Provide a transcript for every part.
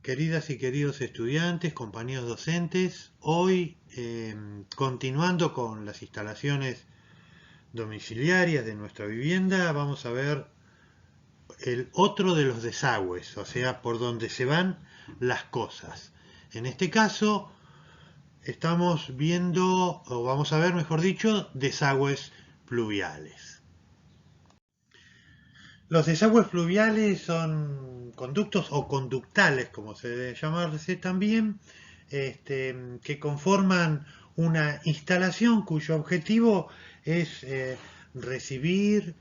Queridas y queridos estudiantes, compañeros docentes, hoy continuando con las instalaciones domiciliarias de nuestra vivienda, vamos a ver el otro de los desagües, o sea, por donde se van las cosas. En este caso, estamos viendo, o vamos a ver, mejor dicho, desagües pluviales. Los desagües fluviales son conductos o conductales, como se debe llamarse también, que conforman una instalación cuyo objetivo es recibir,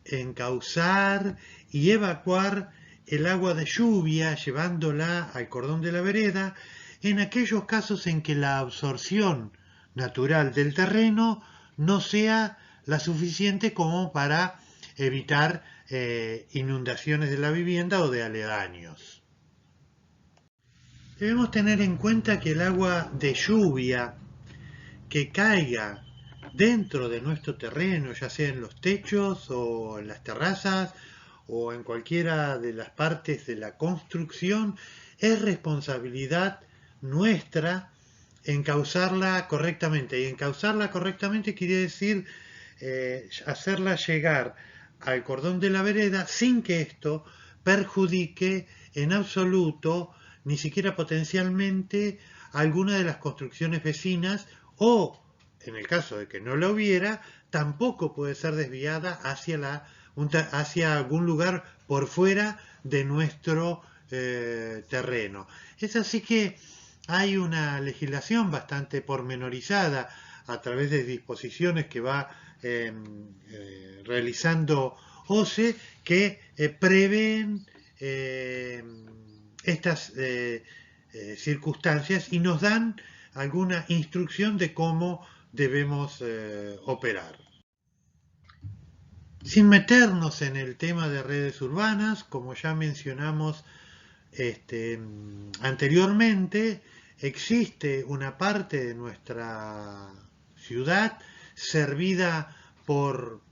encauzar y evacuar el agua de lluvia, llevándola al cordón de la vereda, en aquellos casos en que la absorción natural del terreno no sea la suficiente como para evitar inundaciones de la vivienda o de aledaños. Debemos tener en cuenta que el agua de lluvia que caiga dentro de nuestro terreno, ya sea en los techos o en las terrazas o en cualquiera de las partes de la construcción, es responsabilidad nuestra encauzarla correctamente. Y encauzarla correctamente quiere decir hacerla llegar al cordón de la vereda sin que esto perjudique en absoluto, ni siquiera potencialmente, alguna de las construcciones vecinas o, en el caso de que no la hubiera, tampoco puede ser desviada hacia algún lugar por fuera de nuestro terreno. Es así que hay una legislación bastante pormenorizada a través de disposiciones que va realizando OCE que prevén estas circunstancias y nos dan alguna instrucción de cómo debemos operar. Sin meternos en el tema de redes urbanas, como ya mencionamos anteriormente, existe una parte de nuestra ciudad servida por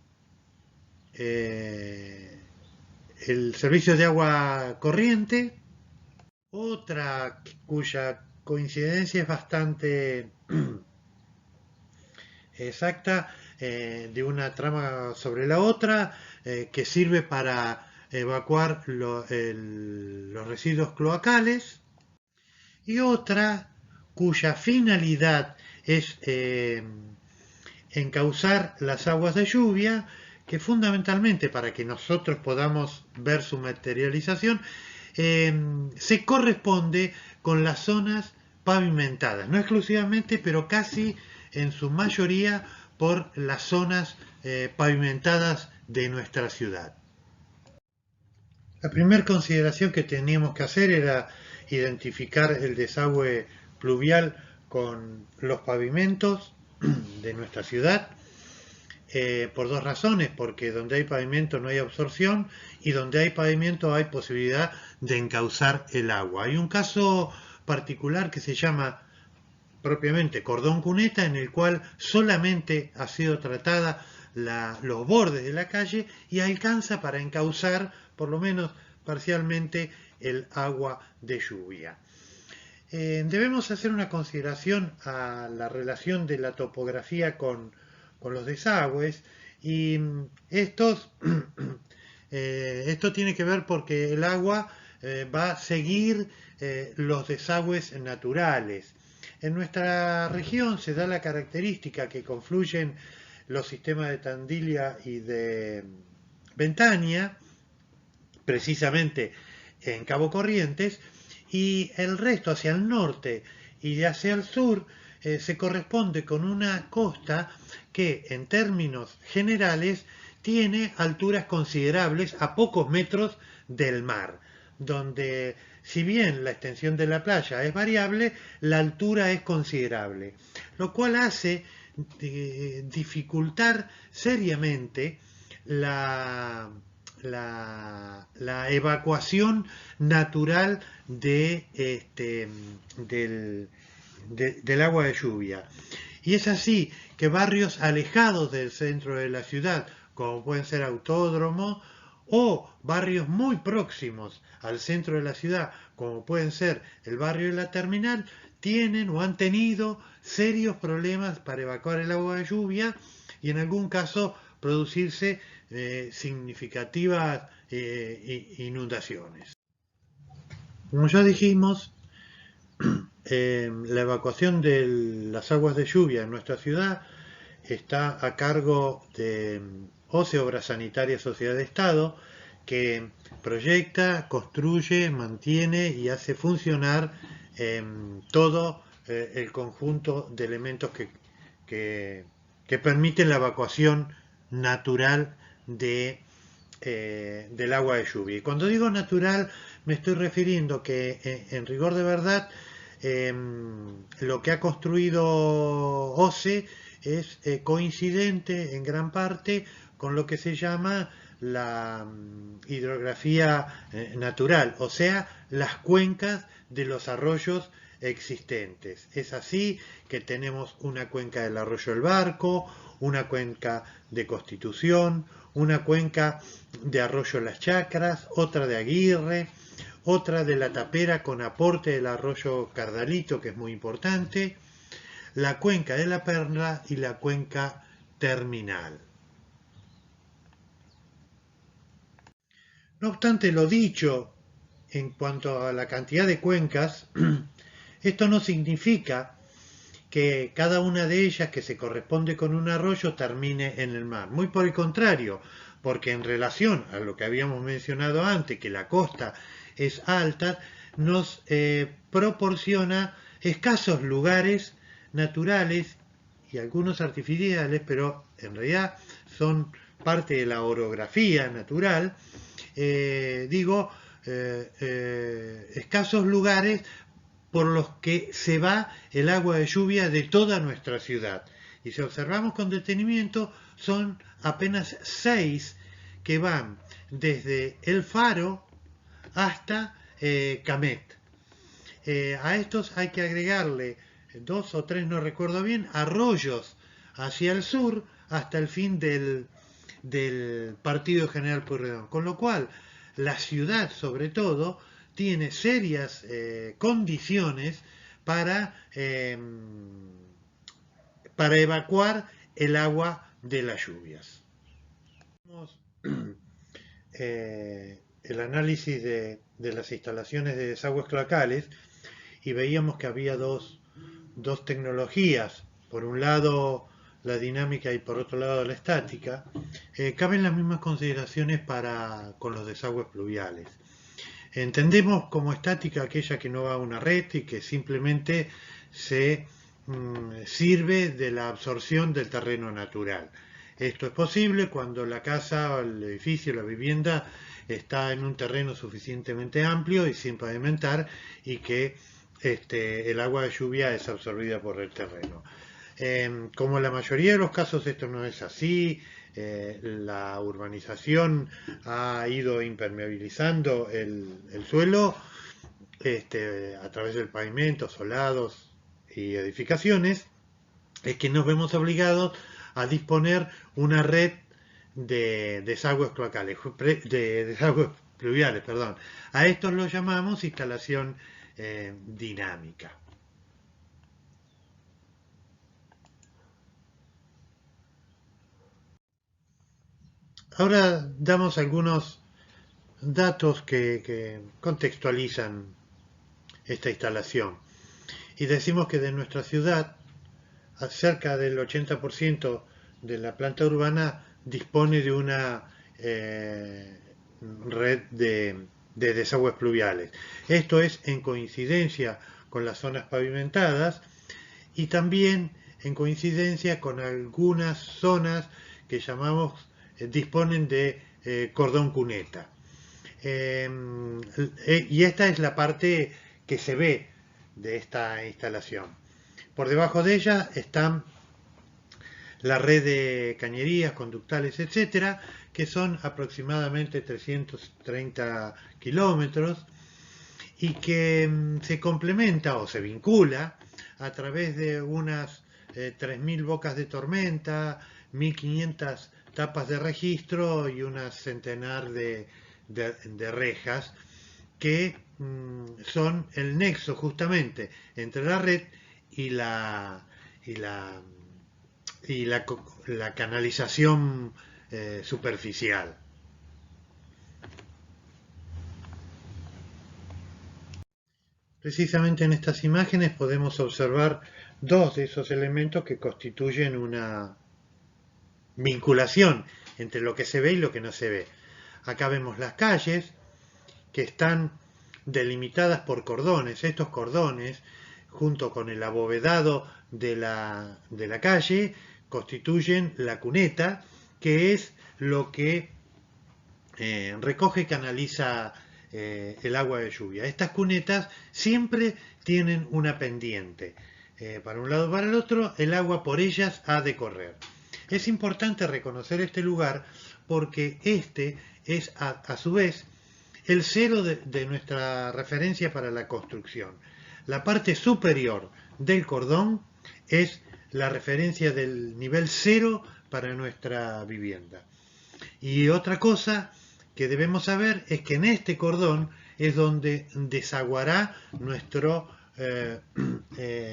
el servicio de agua corriente, otra cuya coincidencia es bastante exacta de una trama sobre la otra, que sirve para evacuar los residuos cloacales, y otra cuya finalidad es encauzar las aguas de lluvia, que fundamentalmente, para que nosotros podamos ver su materialización, se corresponde con las zonas pavimentadas, no exclusivamente, pero casi en su mayoría por las zonas pavimentadas de nuestra ciudad. La primera consideración que teníamos que hacer era identificar el desagüe pluvial con los pavimentos de nuestra ciudad, por dos razones: porque donde hay pavimento no hay absorción, y donde hay pavimento hay posibilidad de encauzar el agua. Hay un caso particular que se llama propiamente cordón cuneta, en el cual solamente ha sido tratada los bordes de la calle y alcanza para encauzar, por lo menos parcialmente, el agua de lluvia. Debemos hacer una consideración a la relación de la topografía con los desagües, y esto tiene que ver porque el agua va a seguir los desagües naturales. En nuestra región se da la característica que confluyen los sistemas de Tandilla y de Ventaña, precisamente en Cabo Corrientes, y el resto hacia el norte y hacia el sur se corresponde con una costa que en términos generales tiene alturas considerables a pocos metros del mar, donde si bien la extensión de la playa es variable, la altura es considerable, lo cual hace dificultar seriamente la evacuación natural del agua de lluvia. Y es así que barrios alejados del centro de la ciudad, como pueden ser Autódromo o barrios muy próximos al centro de la ciudad, como pueden ser el barrio de la Terminal, tienen o han tenido serios problemas para evacuar el agua de lluvia y en algún caso producirse significativas inundaciones. Como ya dijimos, la evacuación de las aguas de lluvia en nuestra ciudad está a cargo de OCE, Obras Sanitarias Sociedad de Estado, que proyecta, construye, mantiene y hace funcionar todo el conjunto de elementos que permiten la evacuación natural del agua de lluvia. Y cuando digo natural, me estoy refiriendo que en rigor de verdad lo que ha construido OCE es coincidente en gran parte con lo que se llama la hidrografía natural, o sea, las cuencas de los arroyos existentes. Es así que tenemos una cuenca del arroyo del Barco, una cuenca de Constitución, una cuenca de arroyo Las Chacras, otra de Aguirre, otra de La Tapera con aporte del arroyo Cardalito, que es muy importante, la cuenca de la Perla y la cuenca terminal. No obstante lo dicho en cuanto a la cantidad de cuencas, esto no significa que cada una de ellas que se corresponde con un arroyo termine en el mar. Muy por el contrario, porque en relación a lo que habíamos mencionado antes, que la costa es alta, nos proporciona escasos lugares naturales y algunos artificiales, pero en realidad son parte de la orografía natural, escasos lugares por los que se va el agua de lluvia de toda nuestra ciudad. Y si observamos con detenimiento, son apenas 6 que van desde El Faro hasta Camet. A estos hay que agregarle 2 o 3, no recuerdo bien, arroyos hacia el sur hasta el fin del Partido General Pueyrredón. Con lo cual, la ciudad, sobre todo, tiene serias condiciones para evacuar el agua de las lluvias. El análisis de las instalaciones de desagües cloacales y veíamos que había dos tecnologías, por un lado la dinámica y por otro lado la estática. Caben las mismas consideraciones con los desagües pluviales. Entendemos como estática aquella que no va a una red y que simplemente se sirve de la absorción del terreno natural. Esto es posible cuando la casa, el edificio, la vivienda está en un terreno suficientemente amplio y sin pavimentar y que el agua de lluvia es absorbida por el terreno. Como en la mayoría de los casos esto no es así, la urbanización ha ido impermeabilizando el suelo a través del pavimento, solados y edificaciones, es que nos vemos obligados a disponer una red de desagües cloacales, de desagües pluviales, perdón. A estos los llamamos instalación dinámica. Ahora damos algunos datos que contextualizan esta instalación y decimos que de nuestra ciudad cerca del 80% de la planta urbana dispone de una red de desagües pluviales. Esto es en coincidencia con las zonas pavimentadas y también en coincidencia con algunas zonas que llamamos disponen de cordón cuneta. Y esta es la parte que se ve de esta instalación. Por debajo de ella están la red de cañerías, conductales, etcétera, que son aproximadamente 330 kilómetros y que se complementa o se vincula a través de unas 3.000 bocas de tormenta, 1.500 tapas de registro y una centenar de rejas que son el nexo justamente entre la red y y la, la canalización superficial. Precisamente en estas imágenes podemos observar dos de esos elementos que constituyen una vinculación entre lo que se ve y lo que no se ve. Acá vemos las calles que están delimitadas por cordones. Estos cordones, junto con el abovedado de la calle, constituyen la cuneta, que es lo que recoge y canaliza el agua de lluvia. Estas cunetas siempre tienen una pendiente. Para un lado o para el otro, el agua por ellas ha de correr. Es importante reconocer este lugar porque este es a su vez el cero de nuestra referencia para la construcción. La parte superior del cordón es la referencia del nivel cero para nuestra vivienda. Y otra cosa que debemos saber es que en este cordón es donde desaguará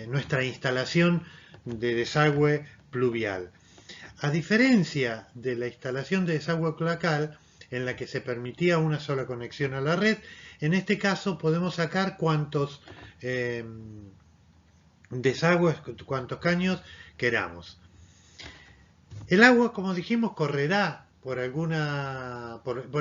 nuestra instalación de desagüe pluvial. A diferencia de la instalación de desagüe cloacal, en la que se permitía una sola conexión a la red, en este caso podemos sacar cuantos desagües, cuantos caños queramos. El agua, como dijimos, correrá por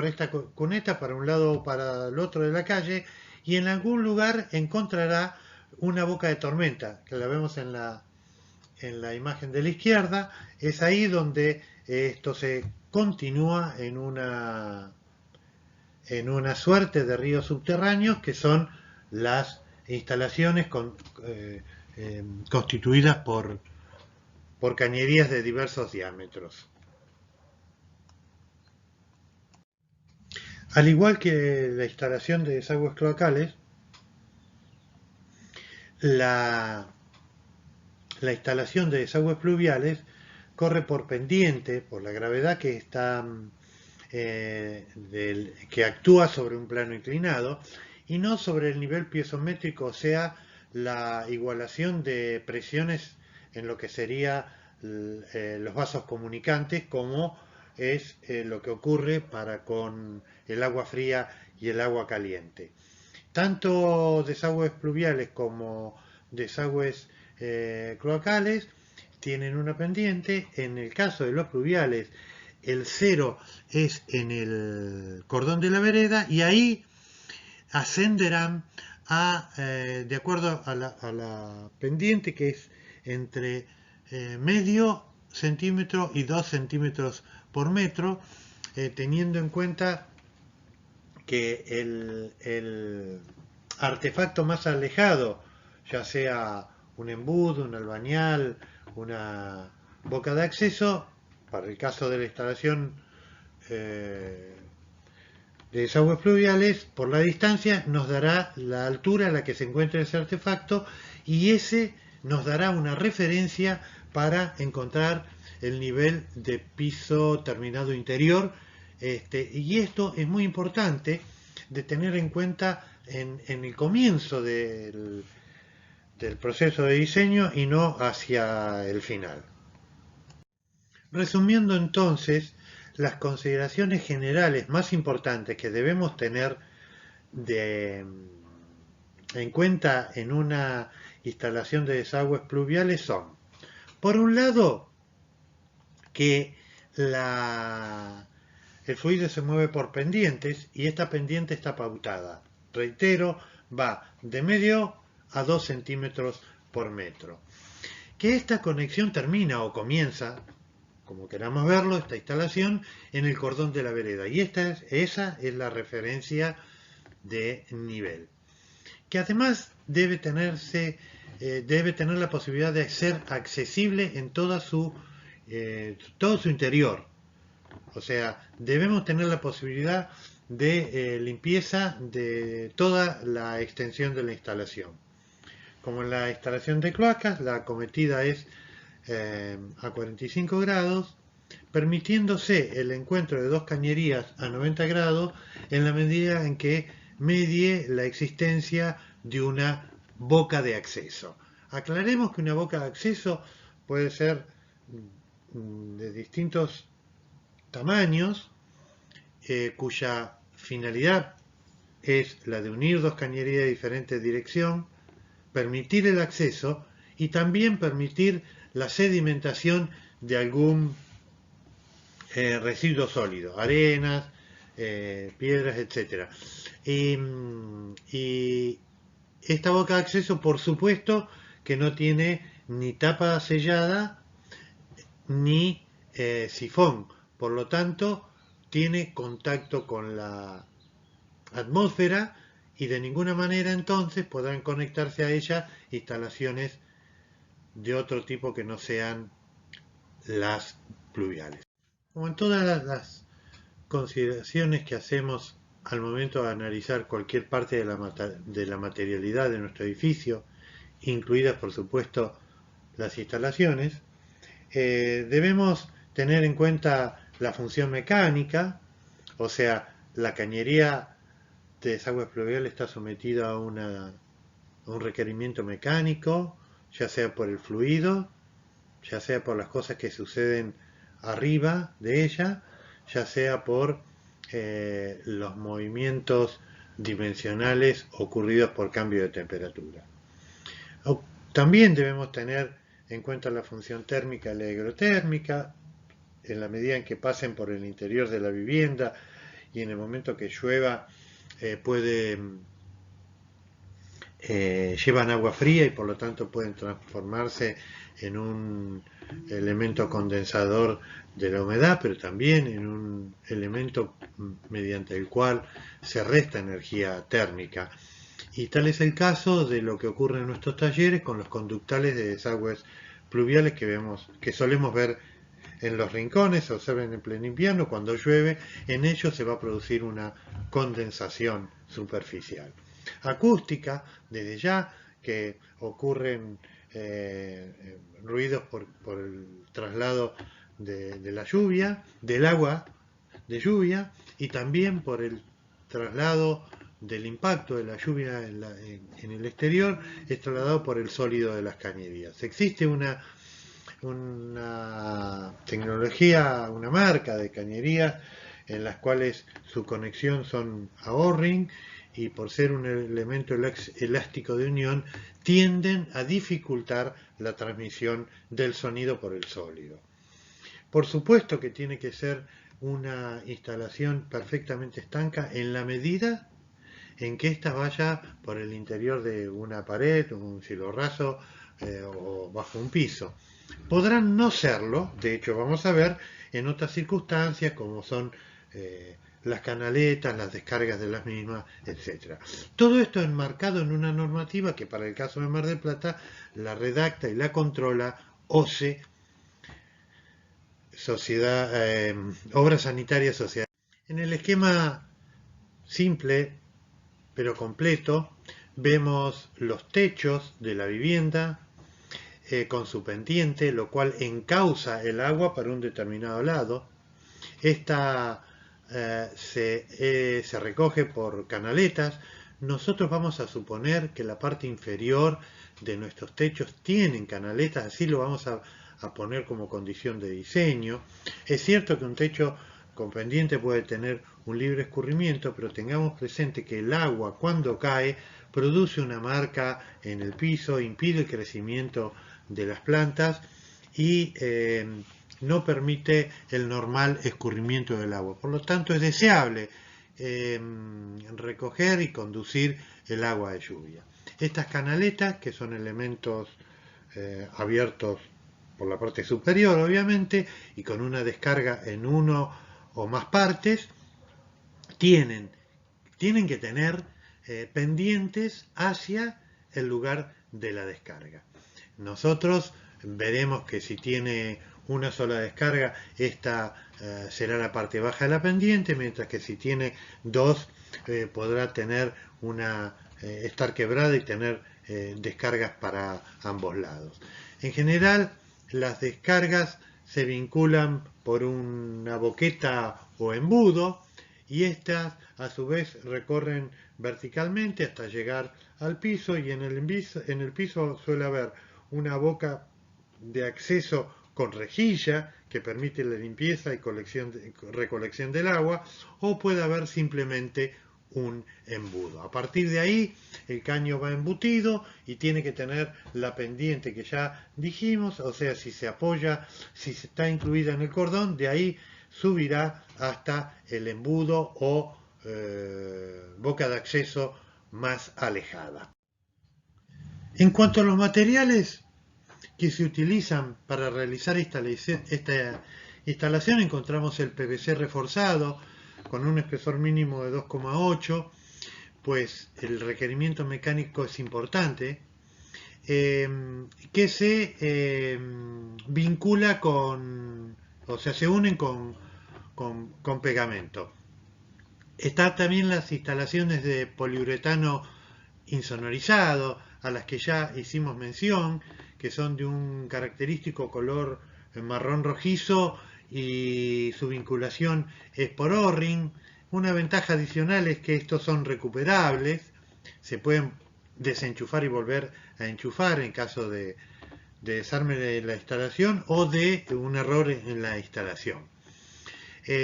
esta cuneta para un lado o para el otro de la calle y en algún lugar encontrará una boca de tormenta, que la vemos en la imagen de la izquierda. Es ahí donde esto se continúa en una suerte de ríos subterráneos que son las instalaciones constituidas por cañerías de diversos diámetros. Al igual que la instalación de desagües cloacales, la instalación de desagües pluviales corre por pendiente, por la gravedad que está que actúa sobre un plano inclinado y no sobre el nivel piezométrico, o sea, la igualación de presiones en lo que sería los vasos comunicantes, como es lo que ocurre con el agua fría y el agua caliente. Tanto desagües pluviales como desagües cloacales tienen una pendiente. En el caso de los pluviales, el cero es en el cordón de la vereda y ahí ascenderán de acuerdo a la pendiente, que es entre medio centímetro y 2 centímetros por metro, teniendo en cuenta que el artefacto más alejado, ya sea un embudo, un albañal, una boca de acceso, para el caso de la instalación de desagües pluviales, por la distancia nos dará la altura a la que se encuentra ese artefacto y ese nos dará una referencia para encontrar el nivel de piso terminado interior. Y esto es muy importante de tener en cuenta en el comienzo del proceso de diseño y no hacia el final. Resumiendo entonces, las consideraciones generales más importantes que debemos tener en cuenta en una instalación de desagües pluviales son, por un lado, que el fluido se mueve por pendientes y esta pendiente está pautada. Reitero, va de medio a 2 centímetros por metro. Que esta conexión termina o comienza, como queramos verlo, esta instalación, en el cordón de la vereda. Y esa es la referencia de nivel. Que además debe tener la posibilidad de ser accesible en todo su interior. O sea, debemos tener la posibilidad de limpieza de toda la extensión de la instalación. Como en la instalación de cloacas, la acometida es a 45 grados permitiéndose el encuentro de dos cañerías a 90 grados en la medida en que medie la existencia de una boca de acceso. Aclaremos que una boca de acceso puede ser de distintos tamaños, cuya finalidad es la de unir dos cañerías de diferente dirección, permitir el acceso y también permitir la sedimentación de algún residuo sólido, arenas, piedras, etc. Y esta boca de acceso, por supuesto, que no tiene ni tapa sellada ni sifón, por lo tanto tiene contacto con la atmósfera y de ninguna manera entonces podrán conectarse a ella instalaciones de otro tipo que no sean las pluviales. Como en todas las consideraciones que hacemos al momento de analizar cualquier parte de la materialidad de nuestro edificio, incluidas por supuesto las instalaciones, debemos tener en cuenta la función mecánica, o sea, la cañería de desagüe pluvial está sometida a un requerimiento mecánico, ya sea por el fluido, ya sea por las cosas que suceden arriba de ella, ya sea por los movimientos dimensionales ocurridos por cambio de temperatura. También debemos tener en cuenta la función térmica y la higrotérmica, en la medida en que pasen por el interior de la vivienda y en el momento que llueva llevan agua fría y por lo tanto pueden transformarse en un elemento condensador de la humedad, pero también en un elemento mediante el cual se resta energía térmica. Y tal es el caso de lo que ocurre en nuestros talleres con los conductales de desagües pluviales que solemos ver en los rincones. Se observen en pleno invierno, cuando llueve, en ellos se va a producir una condensación superficial. Acústica, desde ya, que ocurren ruidos por el traslado de la lluvia, del agua de lluvia, y también por el traslado del impacto de la lluvia en el exterior, es trasladado por el sólido de las cañerías. Existe una tecnología, una marca de cañerías en las cuales su conexión son ahorring y por ser un elemento elástico de unión tienden a dificultar la transmisión del sonido por el sólido. Por supuesto que tiene que ser una instalación perfectamente estanca en la medida en que ésta vaya por el interior de una pared, un cielo raso o bajo un piso. Podrán no serlo, de hecho vamos a ver en otras circunstancias como son las canaletas, las descargas de las mismas, etc. Todo esto enmarcado en una normativa que para el caso de Mar del Plata la redacta y la controla OSE, Obras Sanitarias Sociedad. En el esquema simple pero completo vemos los techos de la vivienda con su pendiente, lo cual encausa el agua para un determinado lado. Esta se recoge por canaletas. Nosotros vamos a suponer que la parte inferior de nuestros techos tienen canaletas, así lo vamos a poner como condición de diseño. Es cierto que un techo con pendiente puede tener un libre escurrimiento, pero tengamos presente que el agua cuando cae produce una marca en el piso, impide el crecimiento de las plantas y no permite el normal escurrimiento del agua. Por lo tanto, es deseable recoger y conducir el agua de lluvia. Estas canaletas, que son elementos abiertos por la parte superior, obviamente, y con una descarga en uno o más partes, tienen que tener pendientes hacia el lugar de la descarga. Nosotros veremos que si tiene una sola descarga, esta será la parte baja de la pendiente, mientras que si tiene dos, podrá tener estar quebrada y tener descargas para ambos lados. En general, las descargas se vinculan por una boqueta o embudo y estas a su vez recorren verticalmente hasta llegar al piso, y en el piso suele haber una boca de acceso con rejilla que permite la limpieza y recolección del agua, o puede haber simplemente un embudo. A partir de ahí el caño va embutido y tiene que tener la pendiente que ya dijimos, o sea, si se apoya, si está incluida en el cordón, de ahí subirá hasta el embudo o boca de acceso más alejada. En cuanto a los materiales que se utilizan para realizar esta instalación, encontramos el PVC reforzado con un espesor mínimo de 2,8, pues el requerimiento mecánico es importante, que se vincula o sea, se unen con pegamento. Están también las instalaciones de poliuretano insonorizado, a las que ya hicimos mención, que son de un característico color marrón rojizo y su vinculación es por O-ring. Una ventaja adicional es que estos son recuperables, se pueden desenchufar y volver a enchufar en caso de desarme de la instalación o de un error en la instalación.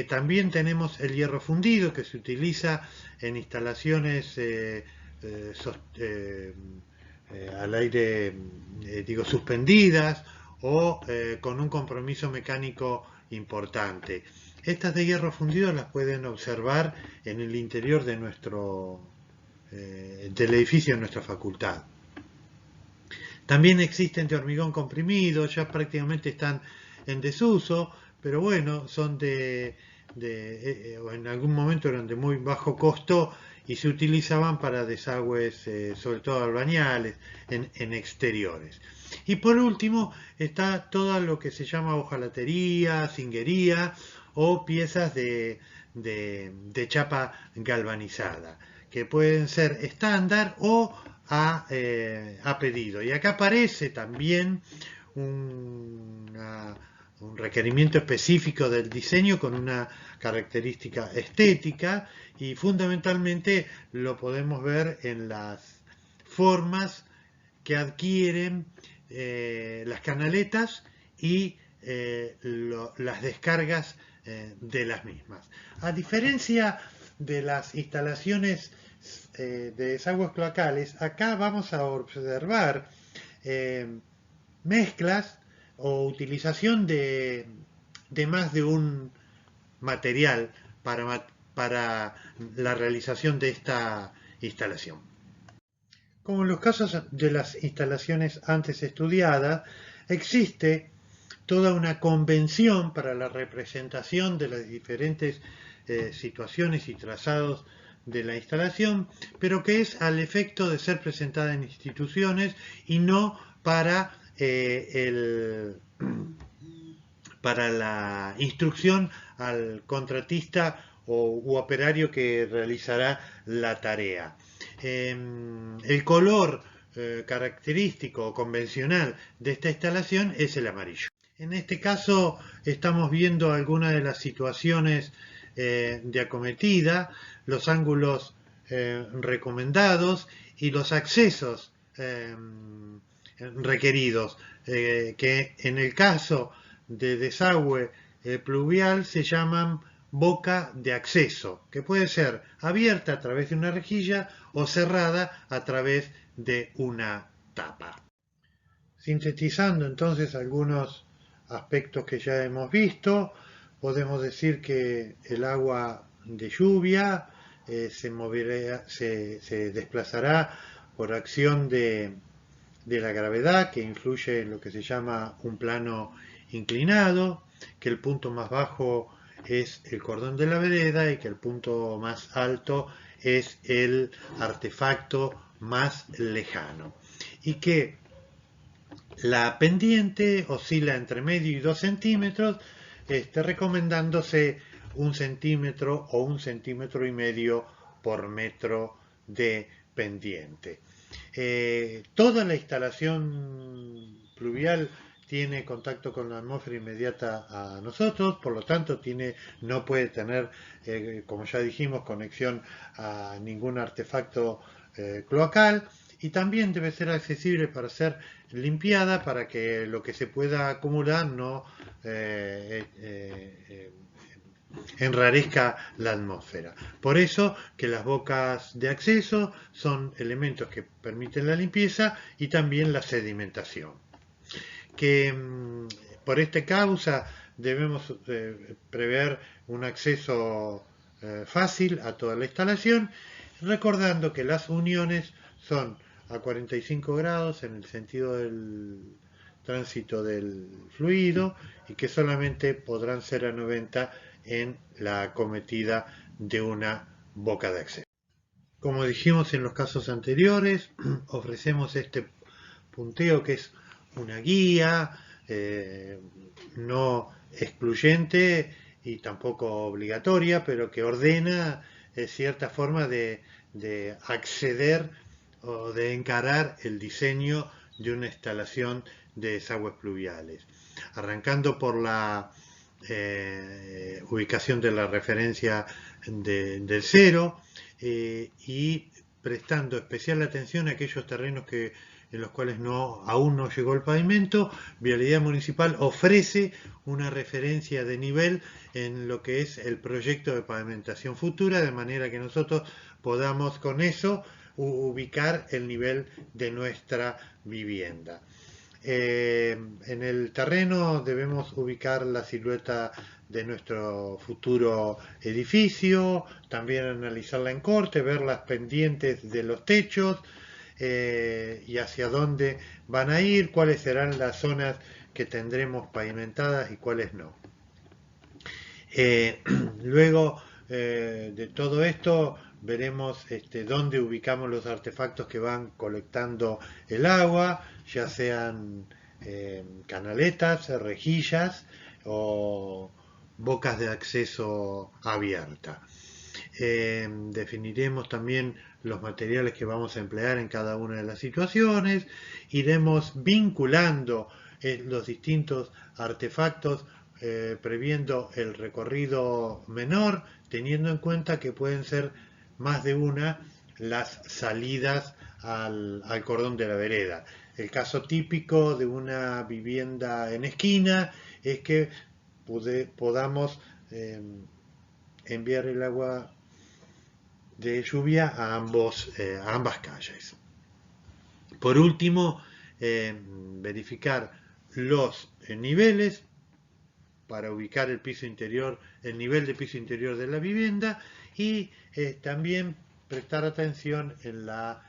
También tenemos el hierro fundido, que se utiliza en instalaciones al aire, suspendidas o con un compromiso mecánico importante. Estas de hierro fundido las pueden observar en el interior de del edificio de nuestra facultad. También existen de hormigón comprimido, ya prácticamente están en desuso, pero bueno, son o en algún momento eran de muy bajo costo y se utilizaban para desagües, sobre todo albañales, en exteriores. Y por último está todo lo que se llama hojalatería, cinguería o piezas de chapa galvanizada, que pueden ser estándar o a pedido. Y acá aparece también un requerimiento específico del diseño con una característica estética, y fundamentalmente lo podemos ver en las formas que adquieren las canaletas y las descargas de las mismas. A diferencia de las instalaciones de desagües cloacales, acá vamos a observar mezclas o utilización de más de un material para la realización de esta instalación. Como en los casos de las instalaciones antes estudiadas, existe toda una convención para la representación de las diferentes situaciones y trazados de la instalación, pero que es al efecto de ser presentada en instituciones y no para la instrucción al contratista u operario que realizará la tarea. El color característico o convencional de esta instalación es el amarillo. En este caso estamos viendo algunas de las situaciones de acometida, los ángulos recomendados y los accesos requeridos, que en el caso de desagüe pluvial se llaman boca de acceso, que puede ser abierta a través de una rejilla o cerrada a través de una tapa. Sintetizando entonces algunos aspectos que ya hemos visto, podemos decir que el agua de lluvia se desplazará por acción de la gravedad, que influye en lo que se llama un plano inclinado, que el punto más bajo es el cordón de la vereda y que el punto más alto es el artefacto más lejano, y que la pendiente oscila entre medio y 2 centímetros, recomendándose 1 centímetro o 1,5 centímetros por metro de pendiente. Toda la instalación pluvial tiene contacto con la atmósfera inmediata a nosotros, por lo tanto no puede tener, como ya dijimos, conexión a ningún artefacto cloacal, y también debe ser accesible para ser limpiada, para que lo que se pueda acumular no enrarezca la atmósfera. Por eso que las bocas de acceso son elementos que permiten la limpieza y también la sedimentación. Que por esta causa debemos prever un acceso fácil a toda la instalación, recordando que las uniones son a 45 grados en el sentido del tránsito del fluido y que solamente podrán ser a 90 en la acometida de una boca de acceso. Como dijimos en los casos anteriores, ofrecemos este punteo que es una guía, no excluyente y tampoco obligatoria, pero que ordena cierta forma de acceder o de encarar el diseño de una instalación de desagües pluviales. Arrancando por la ubicación de la referencia del cero y prestando especial atención a aquellos terrenos en los cuales aún no llegó el pavimento. Vialidad Municipal ofrece una referencia de nivel en lo que es el proyecto de pavimentación futura, de manera que nosotros podamos con eso ubicar el nivel de nuestra vivienda. En el terreno debemos ubicar la silueta de nuestro futuro edificio, también analizarla en corte, ver las pendientes de los techos y hacia dónde van a ir, cuáles serán las zonas que tendremos pavimentadas y cuáles no. Luego de todo esto veremos dónde ubicamos los artefactos que van colectando el agua, ya sean canaletas, rejillas o bocas de acceso abierta. Definiremos también los materiales que vamos a emplear en cada una de las situaciones, iremos vinculando los distintos artefactos previendo el recorrido menor, teniendo en cuenta que pueden ser más de una las salidas al cordón de la vereda. El caso típico de una vivienda en esquina es que podamos enviar el agua de lluvia a ambas calles. Por último, verificar los niveles para ubicar el piso interior, el nivel de piso interior de la vivienda y también prestar atención en la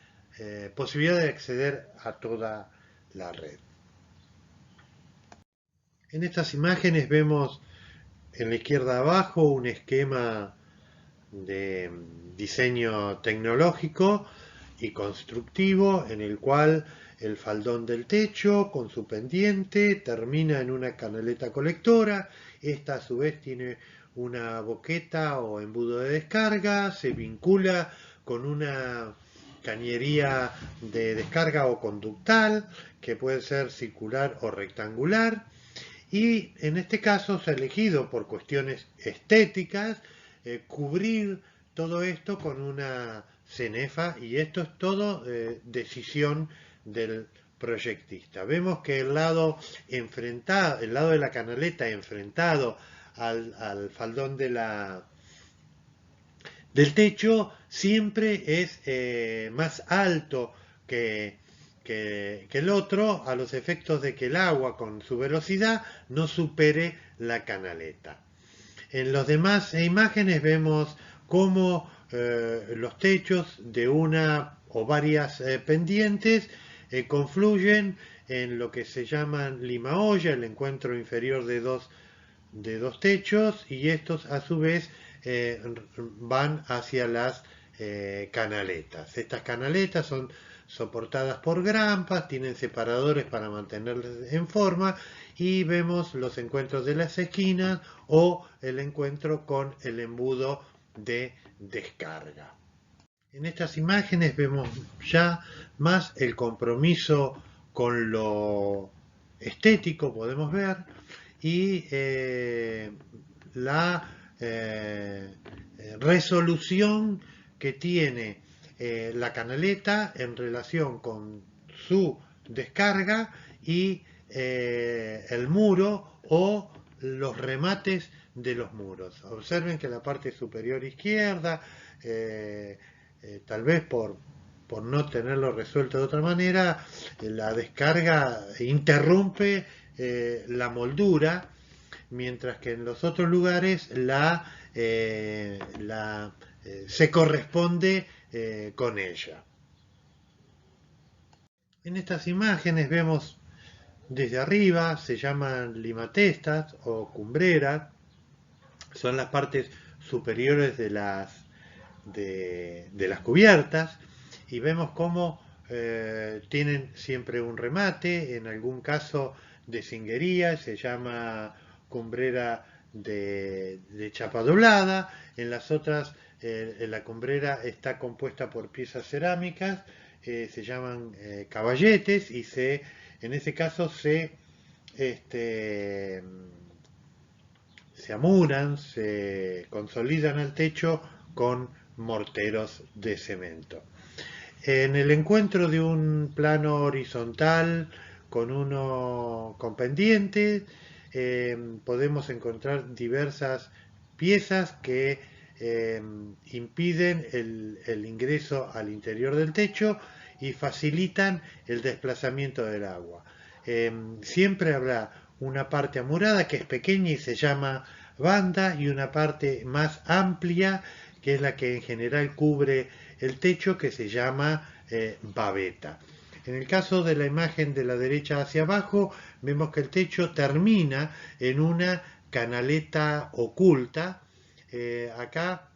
posibilidad de acceder a toda la red. En estas imágenes vemos en la izquierda abajo un esquema de diseño tecnológico y constructivo en el cual el faldón del techo con su pendiente termina en una canaleta colectora. Esta a su vez tiene una boqueta o embudo de descarga, se vincula con una cañería de descarga o conductal que puede ser circular o rectangular, y en este caso se ha elegido por cuestiones estéticas cubrir todo esto con una cenefa, y esto es todo decisión del proyectista. Vemos que el lado de la canaleta enfrentado al faldón del techo siempre es más alto que el otro, a los efectos de que el agua con su velocidad no supere la canaleta. En las demás imágenes vemos cómo los techos de una o varias pendientes confluyen en lo que se llaman limahoya, el encuentro inferior de dos techos, y estos a su vez van hacia las canaletas. Estas canaletas son soportadas por grampas, tienen separadores para mantenerlas en forma, y vemos los encuentros de las esquinas o el encuentro con el embudo de descarga. En estas imágenes vemos ya más el compromiso con lo estético, podemos ver, y la resolución que tiene la canaleta en relación con su descarga y el muro o los remates de los muros. Observen que la parte superior izquierda, tal vez por no tenerlo resuelto de otra manera, la descarga interrumpe la moldura, mientras que en los otros lugares se corresponde con ella. En estas imágenes vemos desde arriba, se llaman limatestas o cumbreras, son las partes superiores de las cubiertas, y vemos cómo tienen siempre un remate, en algún caso de cinguería, se llama cumbrera de chapa doblada, en las otras la cumbrera está compuesta por piezas cerámicas, se llaman caballetes, y en ese caso se amuran, se consolidan al techo con morteros de cemento. En el encuentro de un plano horizontal con uno con pendiente, podemos encontrar diversas piezas que impiden el ingreso al interior del techo y facilitan el desplazamiento del agua. Siempre habrá una parte amurada que es pequeña y se llama banda, y una parte más amplia que es la que en general cubre el techo, que se llama babeta. En el caso de la imagen de la derecha hacia abajo, vemos que el techo termina en una canaleta oculta. Acá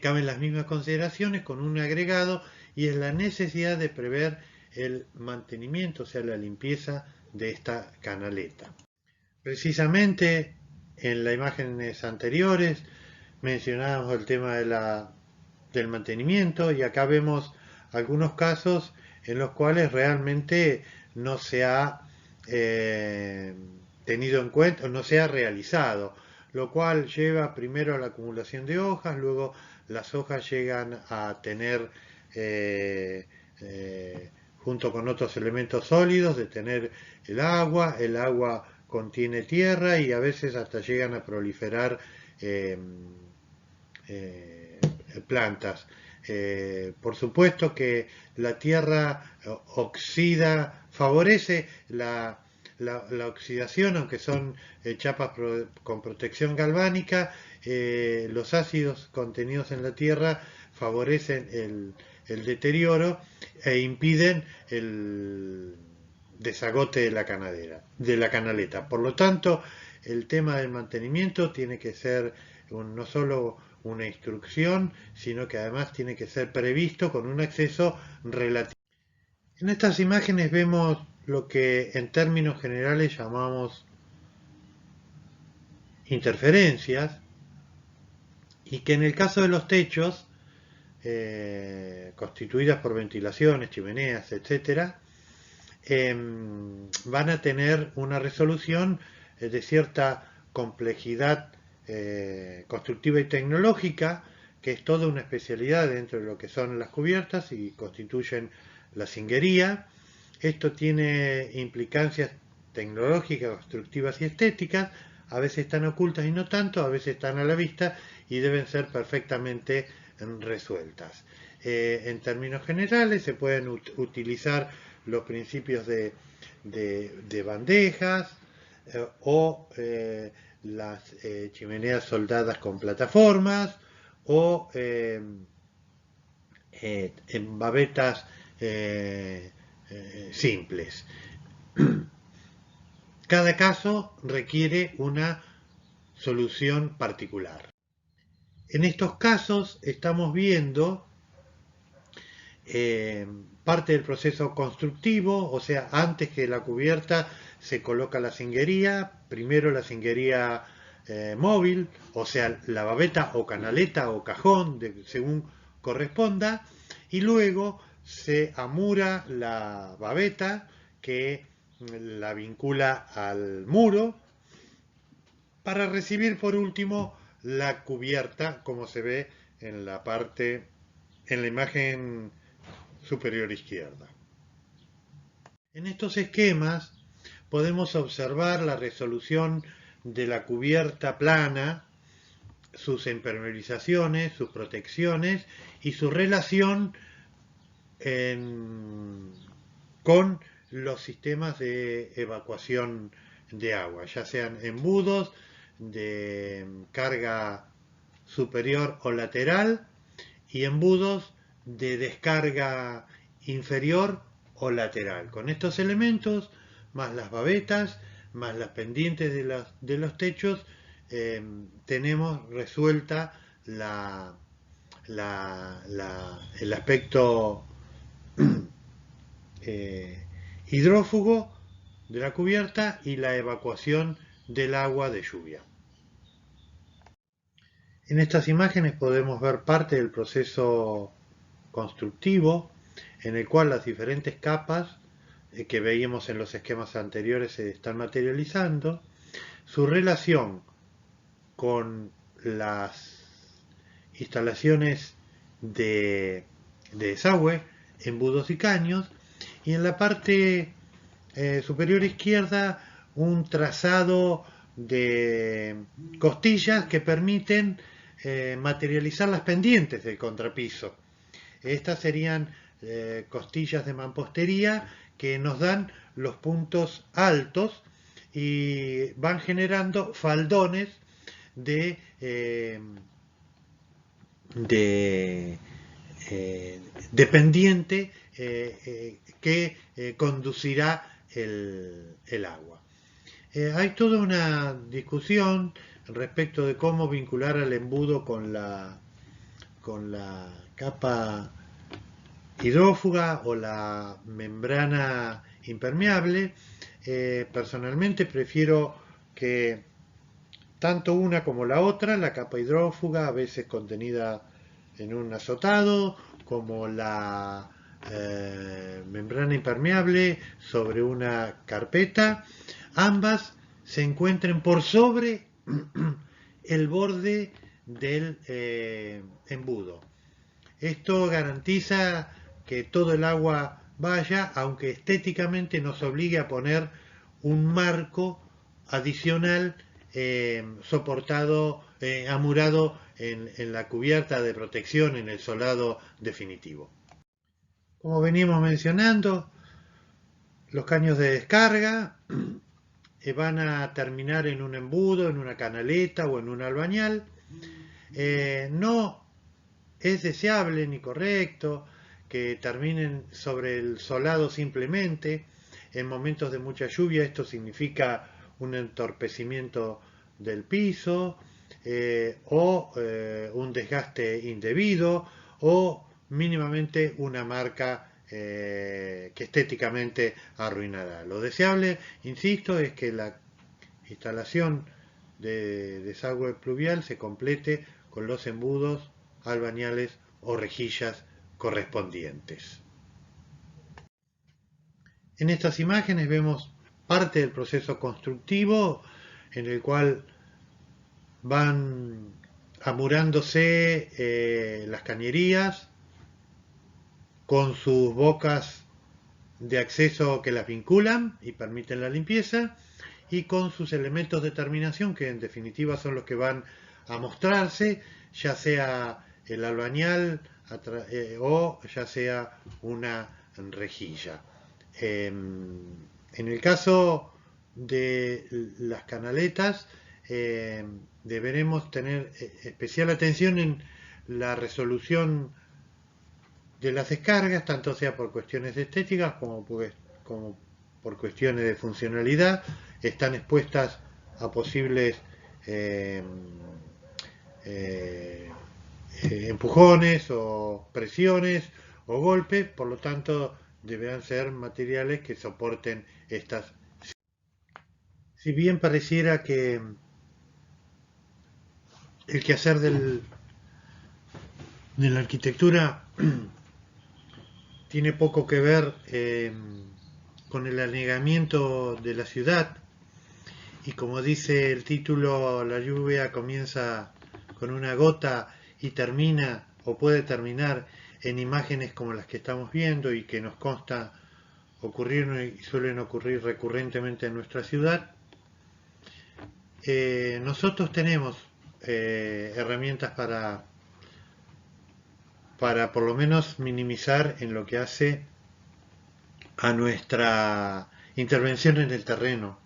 caben las mismas consideraciones con un agregado, y es la necesidad de prever el mantenimiento, o sea, la limpieza de esta canaleta. Precisamente en las imágenes anteriores mencionábamos el tema del mantenimiento, y acá vemos algunos casos en los cuales realmente no se ha tenido en cuenta, no se ha realizado, lo cual lleva primero a la acumulación de hojas, luego las hojas llegan a tener junto con otros elementos sólidos, de tener el agua contiene tierra, y a veces hasta llegan a proliferar plantas. Por supuesto que la tierra oxida, favorece la oxidación, aunque son chapas con protección galvánica. Los ácidos contenidos en la tierra favorecen el deterioro e impiden el desagote de la canaleta. Por lo tanto, el tema del mantenimiento tiene que ser no solo una instrucción, sino que además tiene que ser previsto con un acceso relativo. En estas imágenes vemos lo que en términos generales llamamos interferencias, y que en el caso de los techos, constituidas por ventilaciones, chimeneas, etc., van a tener una resolución de cierta complejidad constructiva y tecnológica, que es toda una especialidad dentro de lo que son las cubiertas y constituyen la cinguería. Esto tiene implicancias tecnológicas, constructivas y estéticas, a veces están ocultas y no tanto, a veces están a la vista y deben ser perfectamente resueltas. En términos generales se pueden utilizar los principios de bandejas o las chimeneas soldadas con plataformas, o en babetas simples. Cada caso requiere una solución particular. En estos casos estamos viendo parte del proceso constructivo, o sea, antes que la cubierta se coloca la cinguería, primero la cinguería móvil, o sea, la babeta o canaleta o cajón, según corresponda, y luego se amura la babeta, que la vincula al muro para recibir por último la cubierta, como se ve en la parte, en la imagen superior izquierda. En estos esquemas podemos observar la resolución de la cubierta plana, sus impermeabilizaciones, sus protecciones y su relación con los sistemas de evacuación de agua, ya sean embudos de carga superior o lateral y embudos de descarga inferior o lateral. Con estos elementos, más las babetas, más las pendientes de los techos, tenemos resuelta el aspecto hidrófugo de la cubierta y la evacuación del agua de lluvia. En estas imágenes podemos ver parte del proceso constructivo en el cual las diferentes capas que veíamos en los esquemas anteriores se están materializando, su relación con las instalaciones de desagüe, embudos y caños, y en la parte superior izquierda un trazado de costillas que permiten materializar las pendientes del contrapiso. Estas serían costillas de mampostería que nos dan los puntos altos y van generando faldones de pendiente que conducirá el agua. Hay toda una discusión respecto de cómo vincular al embudo con la capa hidrófuga o la membrana impermeable. Personalmente prefiero que tanto una como la otra, la capa hidrófuga, a veces contenida en un azotado, como la membrana impermeable sobre una carpeta, ambas se encuentren por sobre el borde del embudo. Esto garantiza que todo el agua vaya, aunque estéticamente nos obligue a poner un marco adicional soportado, amurado en la cubierta de protección, en el solado definitivo. Como venimos mencionando, los caños de descarga van a terminar en un embudo, en una canaleta o en un albañal. No es deseable ni correcto que terminen sobre el solado simplemente. En momentos de mucha lluvia esto significa un entorpecimiento del piso o un desgaste indebido o mínimamente una marca que estéticamente arruinará. Lo deseable, insisto, es que la instalación de desagüe pluvial se complete con los embudos, albañales o rejillas correspondientes. En estas imágenes vemos parte del proceso constructivo en el cual van amurándose las cañerías con sus bocas de acceso que las vinculan y permiten la limpieza y con sus elementos de terminación que en definitiva son los que van a mostrarse, ya sea el albañal o ya sea una rejilla. En el caso de las canaletas deberemos tener especial atención en la resolución de las descargas, tanto sea por cuestiones estéticas como por cuestiones de funcionalidad. Están expuestas a posibles empujones o presiones o golpes, por lo tanto deberán ser materiales que soporten estas. Si bien pareciera que el quehacer de la arquitectura tiene poco que ver con el anegamiento de la ciudad, y como dice el título, la lluvia comienza con una gota y termina o puede terminar en imágenes como las que estamos viendo y que nos consta ocurrir y suelen ocurrir recurrentemente en nuestra ciudad. Nosotros tenemos herramientas para por lo menos minimizar en lo que hace a nuestra intervención en el terreno.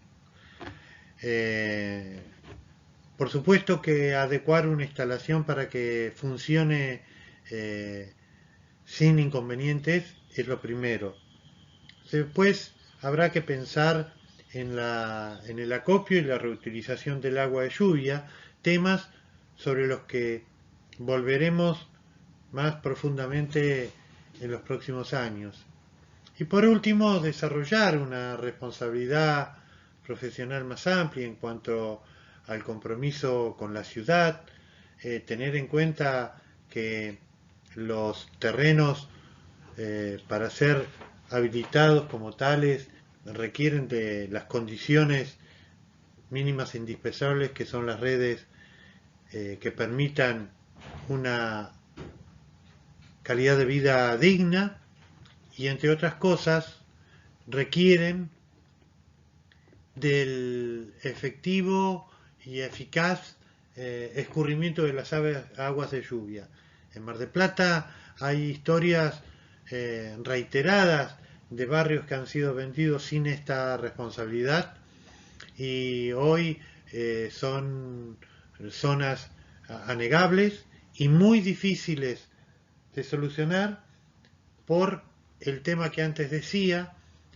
Por supuesto que adecuar una instalación para que funcione sin inconvenientes es lo primero. Después habrá que pensar en el acopio y la reutilización del agua de lluvia, temas sobre los que volveremos más profundamente en los próximos años. Y por último, desarrollar una responsabilidad profesional más amplia en cuanto al compromiso con la ciudad, tener en cuenta que los terrenos para ser habilitados como tales requieren de las condiciones mínimas e indispensables que son las redes que permitan una calidad de vida digna y entre otras cosas requieren del efectivo y eficaz escurrimiento de las aguas de lluvia. En Mar del Plata hay historias reiteradas de barrios que han sido vendidos sin esta responsabilidad y hoy son zonas anegables y muy difíciles de solucionar por el tema que antes decía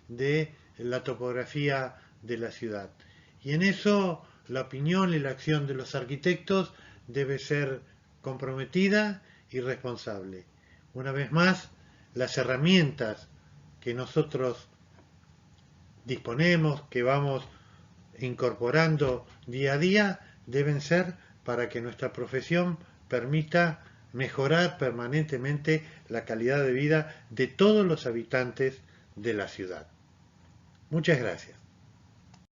de la topografía de la ciudad. Y en eso la opinión y la acción de los arquitectos debe ser comprometida y responsable. Una vez más, las herramientas que nosotros disponemos, que vamos incorporando día a día, deben ser para que nuestra profesión permita mejorar permanentemente la calidad de vida de todos los habitantes de la ciudad. Muchas gracias.